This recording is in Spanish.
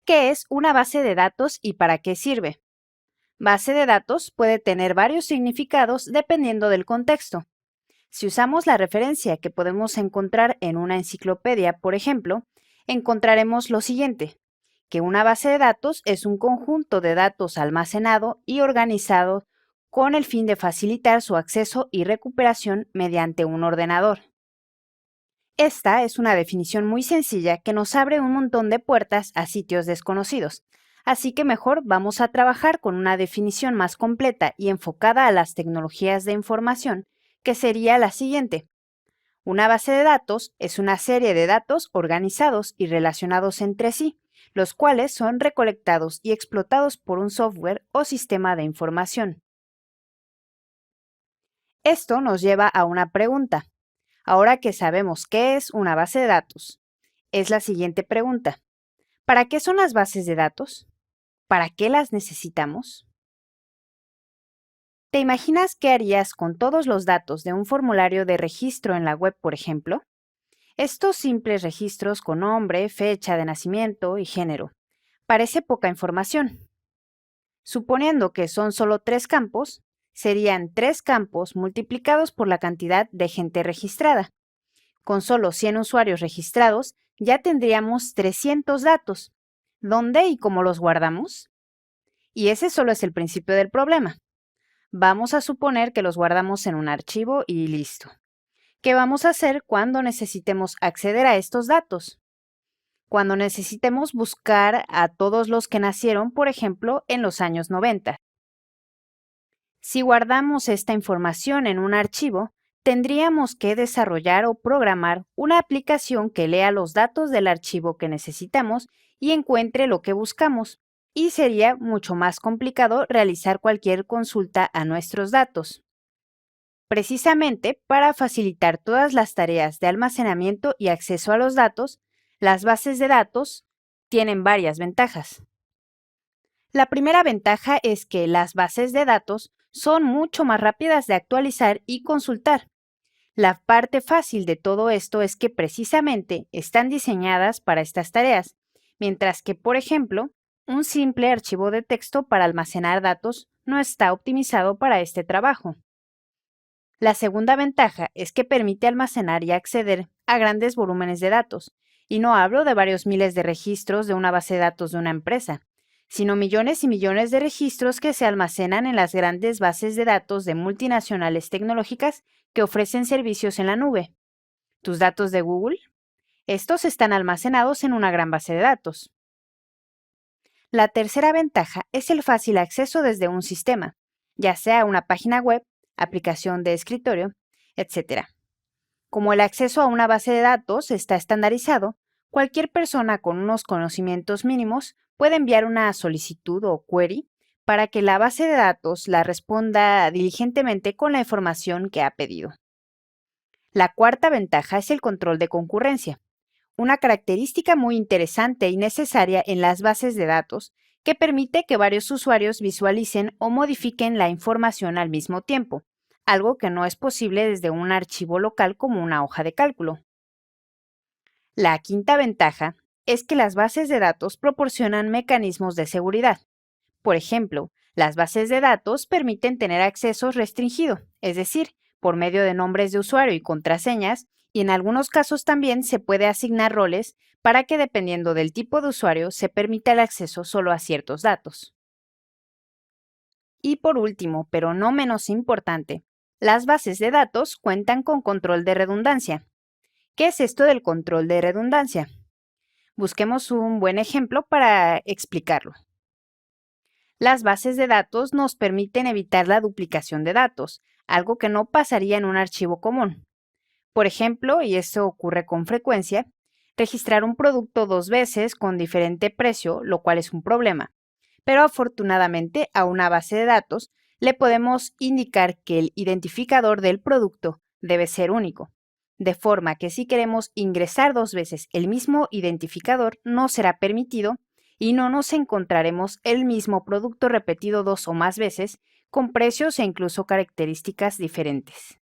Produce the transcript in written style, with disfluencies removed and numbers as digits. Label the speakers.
Speaker 1: ¿Qué es una base de datos y para qué sirve? Base de datos puede tener varios significados dependiendo del contexto. Si usamos la referencia que podemos encontrar en una enciclopedia, por ejemplo, encontraremos lo siguiente, que una base de datos es un conjunto de datos almacenado y organizado con el fin de facilitar su acceso y recuperación mediante un ordenador. Esta es una definición muy sencilla que nos abre un montón de puertas a sitios desconocidos, así que mejor vamos a trabajar con una definición más completa y enfocada a las tecnologías de información, que sería la siguiente. Una base de datos es una serie de datos organizados y relacionados entre sí, los cuales son recolectados y explotados por un software o sistema de información. Esto nos lleva a una pregunta. Ahora que sabemos qué es una base de datos, es la siguiente pregunta. ¿Para qué son las bases de datos? ¿Para qué las necesitamos? ¿Te imaginas qué harías con todos los datos de un formulario de registro en la web, por ejemplo? Estos simples registros con nombre, fecha de nacimiento y género. Parece poca información. Suponiendo que son solo 3 campos, serían 3 campos multiplicados por la cantidad de gente registrada. Con solo 100 usuarios registrados, ya tendríamos 300 datos. ¿Dónde y cómo los guardamos? Y ese solo es el principio del problema. Vamos a suponer que los guardamos en un archivo y listo. ¿Qué vamos a hacer cuando necesitemos acceder a estos datos? Cuando necesitemos buscar a todos los que nacieron, por ejemplo, en los años 90. Si guardamos esta información en un archivo, tendríamos que desarrollar o programar una aplicación que lea los datos del archivo que necesitamos y encuentre lo que buscamos, y sería mucho más complicado realizar cualquier consulta a nuestros datos. Precisamente para facilitar todas las tareas de almacenamiento y acceso a los datos, las bases de datos tienen varias ventajas. La primera ventaja es que las bases de datos son mucho más rápidas de actualizar y consultar. La parte fácil de todo esto es que precisamente están diseñadas para estas tareas, mientras que, por ejemplo, un simple archivo de texto para almacenar datos no está optimizado para este trabajo. La segunda ventaja es que permite almacenar y acceder a grandes volúmenes de datos, y no hablo de varios miles de registros de una base de datos de una empresa, sino millones y millones de registros que se almacenan en las grandes bases de datos de multinacionales tecnológicas que ofrecen servicios en la nube. ¿Tus datos de Google? Estos están almacenados en una gran base de datos. La tercera ventaja es el fácil acceso desde un sistema, ya sea una página web, aplicación de escritorio, etc. Como el acceso a una base de datos está estandarizado, cualquier persona con unos conocimientos mínimos puede enviar una solicitud o query para que la base de datos la responda diligentemente con la información que ha pedido. La cuarta ventaja es el control de concurrencia, una característica muy interesante y necesaria en las bases de datos que permite que varios usuarios visualicen o modifiquen la información al mismo tiempo, algo que no es posible desde un archivo local como una hoja de cálculo. La quinta ventaja es que las bases de datos proporcionan mecanismos de seguridad. Por ejemplo, las bases de datos permiten tener acceso restringido, es decir, por medio de nombres de usuario y contraseñas, y en algunos casos también se puede asignar roles para que dependiendo del tipo de usuario se permita el acceso solo a ciertos datos. Y por último, pero no menos importante, las bases de datos cuentan con control de redundancia. ¿Qué es esto del control de redundancia? Busquemos un buen ejemplo para explicarlo. Las bases de datos nos permiten evitar la duplicación de datos, algo que no pasaría en un archivo común. Por ejemplo, y esto ocurre con frecuencia, registrar un producto 2 veces con diferente precio, lo cual es un problema. Pero afortunadamente a una base de datos le podemos indicar que el identificador del producto debe ser único, de forma que si queremos ingresar 2 veces el mismo identificador no será permitido y no nos encontraremos el mismo producto repetido 2 o más veces con precios e incluso características diferentes.